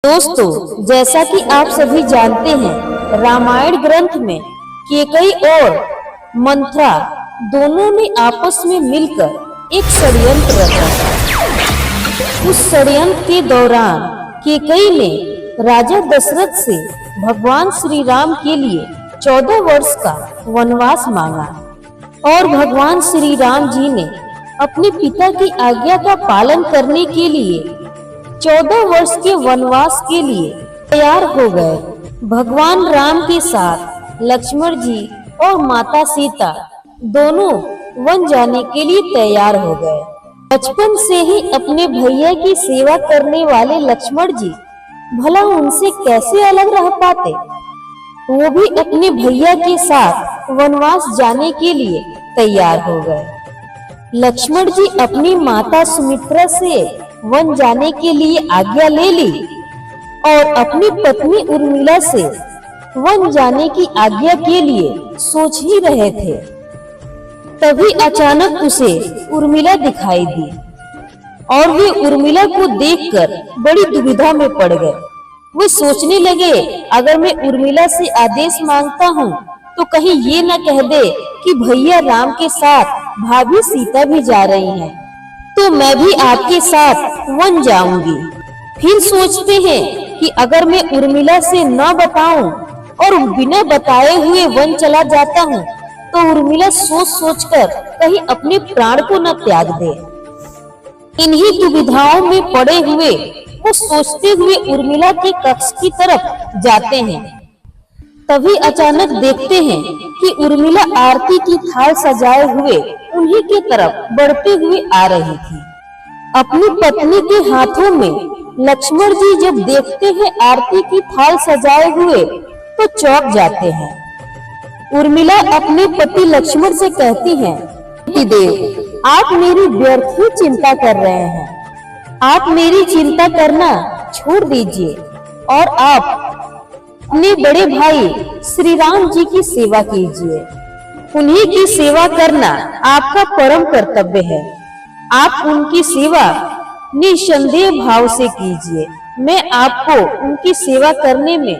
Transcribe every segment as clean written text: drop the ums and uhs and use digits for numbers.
दोस्तों, जैसा कि आप सभी जानते हैं, रामायण ग्रंथ में केकई और मंथरा दोनों ने आपस में मिलकर एक षड्यंत्र रचा। उस षड्यंत्र के दौरान केकई ने राजा दशरथ से भगवान श्री राम के लिए 14 वर्ष का वनवास मांगा और भगवान श्री राम जी ने अपने पिता की आज्ञा का पालन करने के लिए 14 वर्ष के वनवास के लिए तैयार हो गए। भगवान राम के साथ लक्ष्मण जी और माता सीता दोनों वन जाने के लिए तैयार हो गए। बचपन से ही अपने भैया की सेवा करने वाले लक्ष्मण जी भला उनसे कैसे अलग रह पाते। वो भी अपने भैया के साथ वनवास जाने के लिए तैयार हो गए। लक्ष्मण जी अपनी माता सुमित्रा से वन जाने के लिए आज्ञा ले ली और अपनी पत्नी उर्मिला से वन जाने की आज्ञा के लिए सोच ही रहे थे। तभी अचानक उसे उर्मिला दिखाई दी और वे उर्मिला को देखकर बड़ी दुविधा में पड़ गए। वे सोचने लगे, अगर मैं उर्मिला से आदेश मांगता हूँ तो कहीं ये न कह दे कि भैया राम के साथ भाभी सीता भी जा रही हैं, तो मैं भी आपके साथ वन जाऊंगी। फिर सोचते हैं कि अगर मैं उर्मिला से न बताऊं और बिना बताए हुए वन चला जाता हूं, तो उर्मिला सोच सोचकर कहीं अपने प्राण को न त्याग दे। इन्हीं दुविधाओं में पड़े हुए वो सोचते हुए उर्मिला के कक्ष की तरफ जाते हैं। तभी अचानक देखते हैं कि उर्मिला आरती की थाल सजाए हुए उन्हीं के तरफ बढ़ते हुए आ रही थी। अपनी पत्नी के हाथों में लक्ष्मण जी जब देखते हैं आरती की थाल सजाए हुए तो चौंक जाते हैं। उर्मिला अपने पति लक्ष्मण से कहती हैं, पतिदेव, आप मेरी व्यर्थ ही चिंता कर रहे हैं। आप मेरी चिंता करना छोड़ दीजिए और आप अपने बड़े भाई श्री राम जी की सेवा कीजिए। उन्हीं की सेवा करना आपका परम कर्तव्य है। आप उनकी सेवा निसंदेह भाव से कीजिए। मैं आपको उनकी सेवा करने में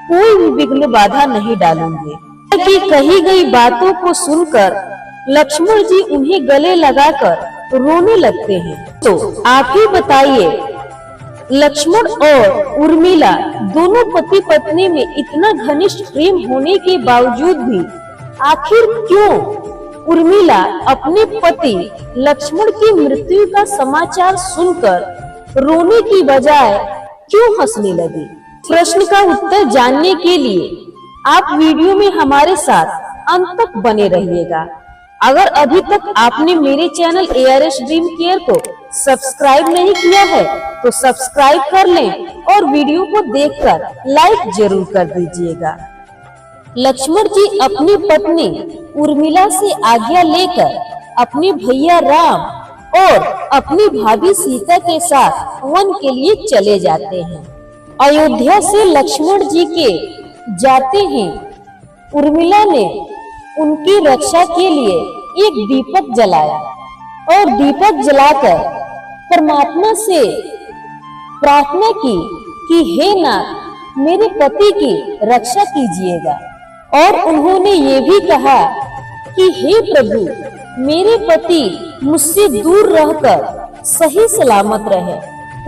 कोई भी विघ्न बाधा नहीं डालूंगी। की कही गई बातों को सुनकर लक्ष्मण जी उन्हें गले लगाकर रोने लगते हैं। तो आप ही बताइए, लक्ष्मण और उर्मिला दोनों पति पत्नी में इतना घनिष्ठ प्रेम होने के बावजूद भी आखिर क्यों उर्मिला अपने पति लक्ष्मण की मृत्यु का समाचार सुनकर रोने की बजाय क्यों हंसने लगी? प्रश्न का उत्तर जानने के लिए आप वीडियो में हमारे साथ अंत तक बने रहिएगा। अगर अभी तक आपने मेरे चैनल ARS ड्रीम केयर को सब्सक्राइब नहीं किया है तो सब्सक्राइब कर लें और वीडियो को देखकर लाइक जरूर कर दीजिएगा। लक्ष्मण जी अपनी पत्नी उर्मिला से आज्ञा लेकर अपने भैया राम और अपनी भाभी सीता के साथ वन के लिए चले जाते हैं। अयोध्या से लक्ष्मण जी के जाते हैं उर्मिला ने उनकी रक्षा के लिए एक दीपक जलाया और दीपक जलाकर परमात्मा से प्रार्थना की कि हे नाथ, मेरे पति की रक्षा कीजिएगा। और उन्होंने ये भी कहा कि हे प्रभु, मेरे पति मुझसे दूर रहकर सही सलामत रहे,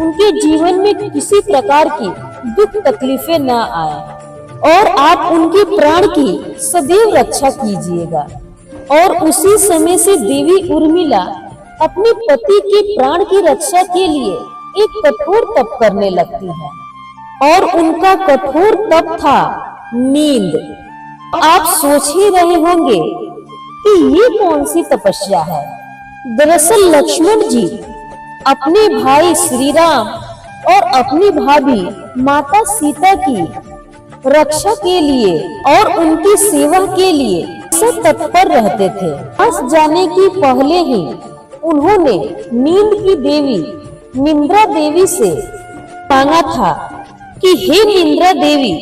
उनके जीवन में किसी प्रकार की दुख तकलीफें न आए और आप उनके प्राण की सदैव रक्षा कीजिएगा। और उसी समय से देवी उर्मिला अपने पति के प्राण की रक्षा के लिए एक कठोर तप करने लगती है और उनका कठोर तप था नींद। आप सोच ही रहे होंगे कि ये कौन सी तपस्या है। दरअसल लक्ष्मण जी अपने भाई श्री राम और अपनी भाभी माता सीता की रक्षा के लिए और उनकी सेवा के लिए सब तत्पर रहते थे। बस जाने की पहले ही उन्होंने नींद की देवी निंद्रा देवी से मांगा था कि हे निंद्रा देवी,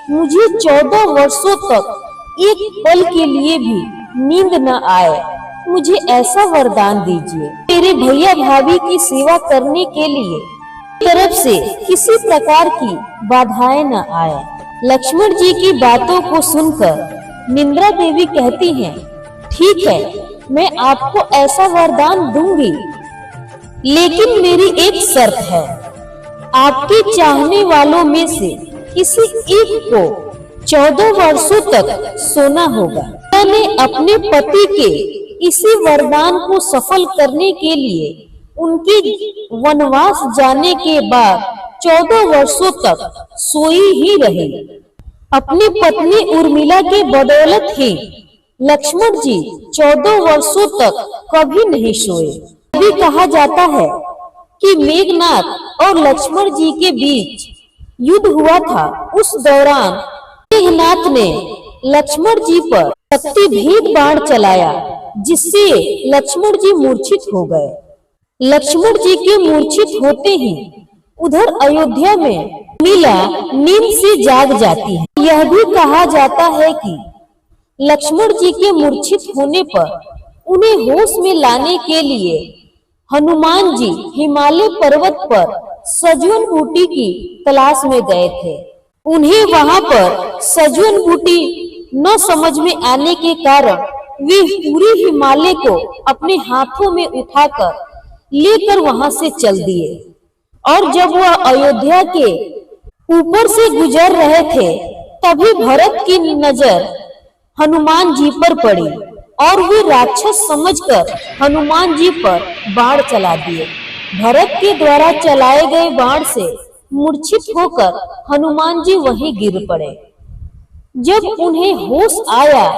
मुझे 14 वर्षों तक एक पल के लिए भी नींद न आए, मुझे ऐसा वरदान दीजिए। मेरे भैया भाभी की सेवा करने के लिए तरफ से किसी प्रकार की बाधाएं न आए। लक्ष्मण जी की बातों को सुनकर निंद्रा देवी कहती हैं, ठीक है, मैं आपको ऐसा वरदान दूंगी, लेकिन मेरी एक शर्त है। आपके चाहने वालों में से किसी एक को 14 वर्षों तक सोना होगा। मैंने अपने पति के इसी वरदान को सफल करने के लिए उनके वनवास जाने के बाद 14 वर्षों तक सोई ही रही। अपनी पत्नी उर्मिला के बदौलत ही लक्ष्मण जी 14 वर्षों तक कभी नहीं सोए। अभी कहा जाता है कि मेघनाथ और लक्ष्मण जी के बीच युद्ध हुआ था। उस दौरान मेघनाथ ने लक्ष्मण जी पर शक्तिभेद बाण चलाया, जिससे लक्ष्मण जी मूर्छित हो गए। लक्ष्मण जी के मूर्छित होते ही उधर अयोध्या में उर्मिला नींद से जाग जाती है। यह भी कहा जाता है कि लक्ष्मण जी के मूर्छित होने पर उन्हें होश में लाने के लिए हनुमान जी हिमालय पर्वत पर सजवन बूटी की तलाश में गए थे। उन्हें वहां पर सजवन बूटी न समझ में आने के कारण वे पूरे हिमालय को अपने हाथों में उठाकर लेकर वहां से चल दिए। और जब वह अयोध्या के ऊपर से गुजर रहे थे, तभी भरत की नजर हनुमान जी पर पड़ी और वे राक्षस समझकर हनुमान जी पर बाण चला दिए। भरत के द्वारा चलाए गए बाण से मूर्छित होकर हनुमान जी वहीं गिर पड़े। जब उन्हें होश आया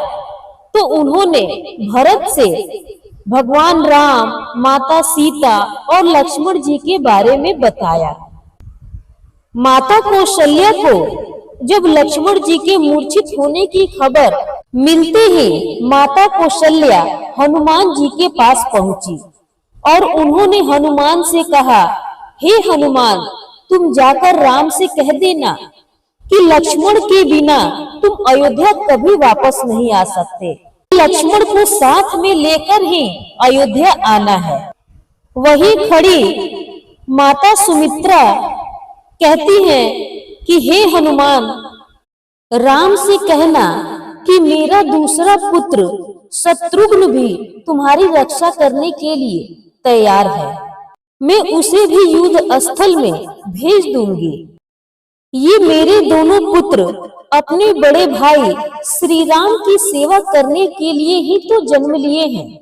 तो उन्होंने भरत से भगवान राम, माता सीता और लक्ष्मण जी के बारे में बताया। माता कौशल्या को जब लक्ष्मण जी के मूर्छित होने की खबर मिलते ही माता कौशल्या हनुमान जी के पास पहुंची और उन्होंने हनुमान से कहा, हे हनुमान, तुम जाकर राम से कह देना कि लक्ष्मण के बिना तुम अयोध्या कभी वापस नहीं आ सकते। लक्ष्मण को साथ में लेकर ही अयोध्या आना है। वहीं खड़ी माता सुमित्रा कहती हैं कि हे हनुमान, राम से कहना कि मेरा दूसरा पुत्र शत्रुघ्न भी तुम्हारी रक्षा करने के लिए तैयार है। मैं उसे भी युद्ध स्थल में भेज दूंगी। ये मेरे दोनों पुत्र अपने बड़े भाई श्री राम की सेवा करने के लिए ही तो जन्म लिए हैं।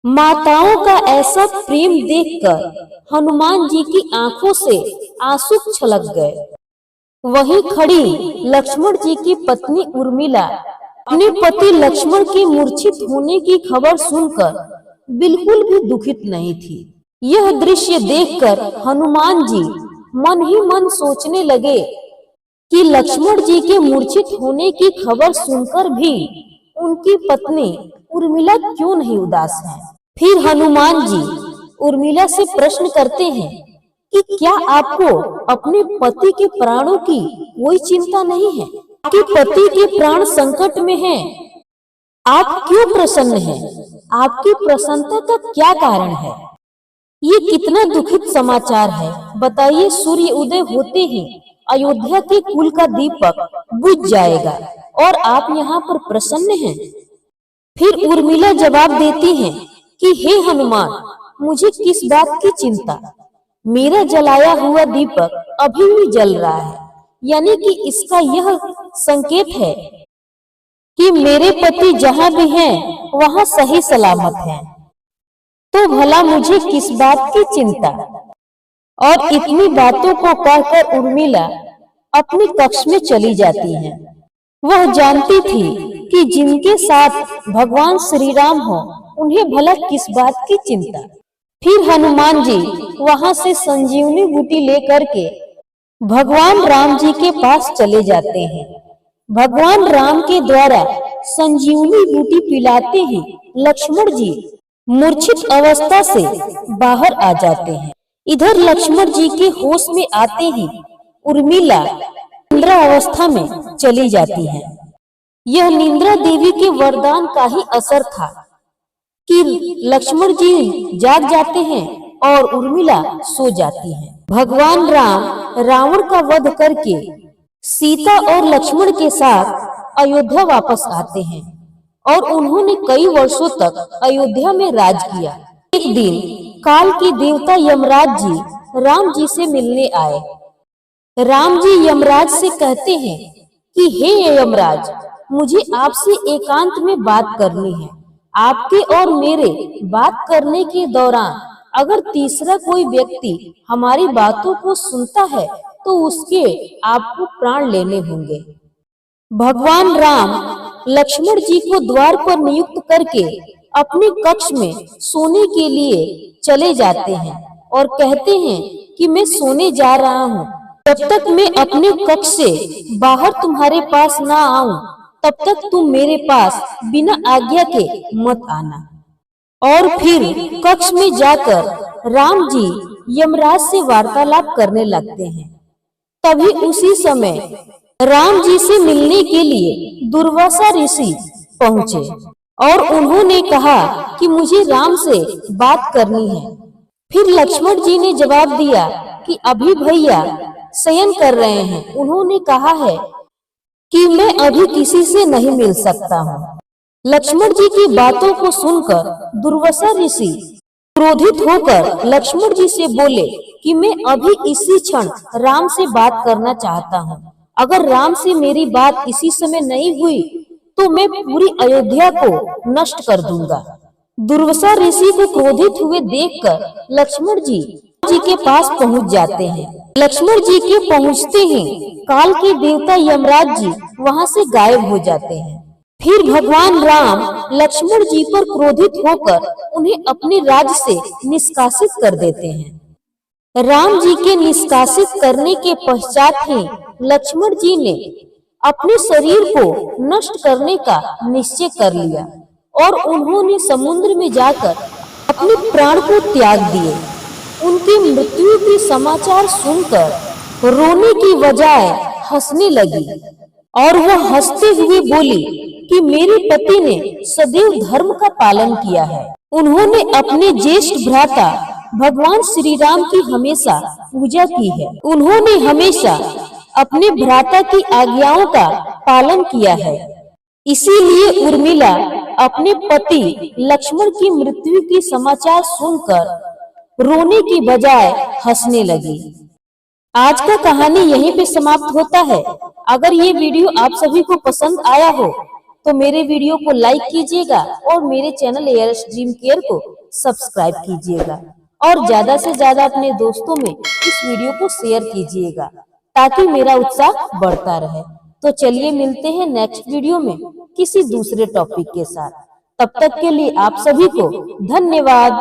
माताओं का ऐसा प्रेम देखकर हनुमान जी की आंखों से आंसू छलक गए। वहीं खड़ी लक्ष्मण जी की पत्नी उर्मिला अपने पति लक्ष्मण के मूर्छित होने की खबर सुनकर बिल्कुल भी दुखित नहीं थी। यह दृश्य देखकर हनुमान जी मन ही मन सोचने लगे कि लक्ष्मण जी के मूर्छित होने की खबर सुनकर भी उनकी पत्नी उर्मिला क्यों नहीं उदास है। फिर हनुमान जी उर्मिला से प्रश्न करते हैं कि क्या आपको अपने पति के प्राणों की कोई चिंता नहीं है? आपके पति के प्राण संकट में हैं। आप क्यों प्रसन्न हैं? आपकी प्रसन्नता का क्या कारण है? ये कितना दुखित समाचार है। बताइए, सूर्य उदय होते ही अयोध्या के कुल का दीपक बुझ जाएगा और आप यहाँ पर प्रसन्न हैं। फिर उर्मिला जवाब देती हैं कि हे हनुमान, मुझे किस बात की चिंता? मेरा जलाया हुआ दीपक अभी भी जल रहा है, यानी कि इसका यह संकेत है कि मेरे पति जहाँ भी हैं वहाँ सही सलामत हैं। तो भला मुझे किस बात की चिंता? और इतनी बातों को कहकर उर्मिला अपने कक्ष में चली जाती हैं। वह जानती थी कि जिनके साथ भगवान श्री राम हो, उन्हें भला किस बात की चिंता। फिर हनुमान जी वहां से संजीवनी बूटी लेकर के भगवान राम जी के पास चले जाते हैं। भगवान राम के द्वारा संजीवनी बूटी पिलाते ही लक्ष्मण जी मूर्छित अवस्था से बाहर आ जाते हैं। इधर लक्ष्मण जी के होश में आते ही उर्मिला निद्रा अवस्था में चली जाती है। यह निंद्रा देवी के वरदान का ही असर था कि लक्ष्मण जी जाग जाते हैं और उर्मिला सो जाती हैं। भगवान राम रावण का वध करके सीता और लक्ष्मण के साथ अयोध्या वापस आते हैं और उन्होंने कई वर्षों तक अयोध्या में राज किया। एक दिन काल के देवता यमराज जी राम जी से मिलने आए। राम जी यमराज से कहते हैं कि हे यमराज, मुझे आपसे एकांत में बात करनी है। आपके और मेरे बात करने के दौरान अगर तीसरा कोई व्यक्ति हमारी बातों को सुनता है तो उसके आपको प्राण लेने होंगे। भगवान राम लक्ष्मण जी को द्वार पर नियुक्त करके अपने कक्ष में सोने के लिए चले जाते हैं और कहते हैं कि मैं सोने जा रहा हूँ, जब तक मैं अपने कक्ष से बाहर तुम्हारे पास ना आऊं तब तक तुम मेरे पास बिना आज्ञा के मत आना। और फिर कक्ष में जाकर राम जी यमराज से वार्तालाप करने लगते हैं। तभी उसी समय राम जी से मिलने के लिए दुर्वासा ऋषि पहुँचे और उन्होंने कहा कि मुझे राम से बात करनी है। फिर लक्ष्मण जी ने जवाब दिया कि अभी भैया शयन कर रहे हैं। उन्होंने कहा है कि मैं अभी किसी से नहीं मिल सकता हूँ। लक्ष्मण जी की बातों को सुनकर दुर्वासा ऋषि क्रोधित होकर लक्ष्मण जी से बोले कि मैं अभी इसी क्षण राम से बात करना चाहता हूँ। अगर राम से मेरी बात इसी समय नहीं हुई तो मैं पूरी अयोध्या को नष्ट कर दूंगा। दुर्वासा ऋषि को क्रोधित हुए देखकर लक्ष्मण जी के पास पहुंच जाते हैं। लक्ष्मण जी के पहुंचते ही काल के देवता यमराज जी वहां से गायब हो जाते हैं। फिर भगवान राम लक्ष्मण जी पर क्रोधित होकर उन्हें अपने राज्य से निष्कासित कर देते हैं। राम जी के निष्कासित करने के पश्चात ही लक्ष्मण जी ने अपने शरीर को नष्ट करने का निश्चय कर लिया और उन्होंने समुद्र में जाकर अपने प्राण को त्याग दिए। उनकी मृत्यु के समाचार सुनकर रोने की बजाय हंसने लगी और वह हंसते हुए बोली कि मेरे पति ने सदैव धर्म का पालन किया है। उन्होंने अपने ज्येष्ठ भ्राता भगवान श्री राम की हमेशा पूजा की है। उन्होंने हमेशा अपने भ्राता की आज्ञाओं का पालन किया है। इसीलिए उर्मिला अपने पति लक्ष्मण की मृत्यु के समाचार सुनकर रोने की बजाय हंसने लगी। आज का कहानी यहीं पे समाप्त होता है। अगर ये वीडियो आप सभी को पसंद आया हो तो मेरे वीडियो को लाइक कीजिएगा और मेरे चैनल एआरएस ड्रीम केयर को सब्सक्राइब कीजिएगा और ज्यादा से ज्यादा अपने दोस्तों में इस वीडियो को शेयर कीजिएगा ताकि मेरा उत्साह बढ़ता रहे। तो चलिए मिलते हैं नेक्स्ट वीडियो में किसी दूसरे टॉपिक के साथ। तब तक के लिए आप सभी को धन्यवाद।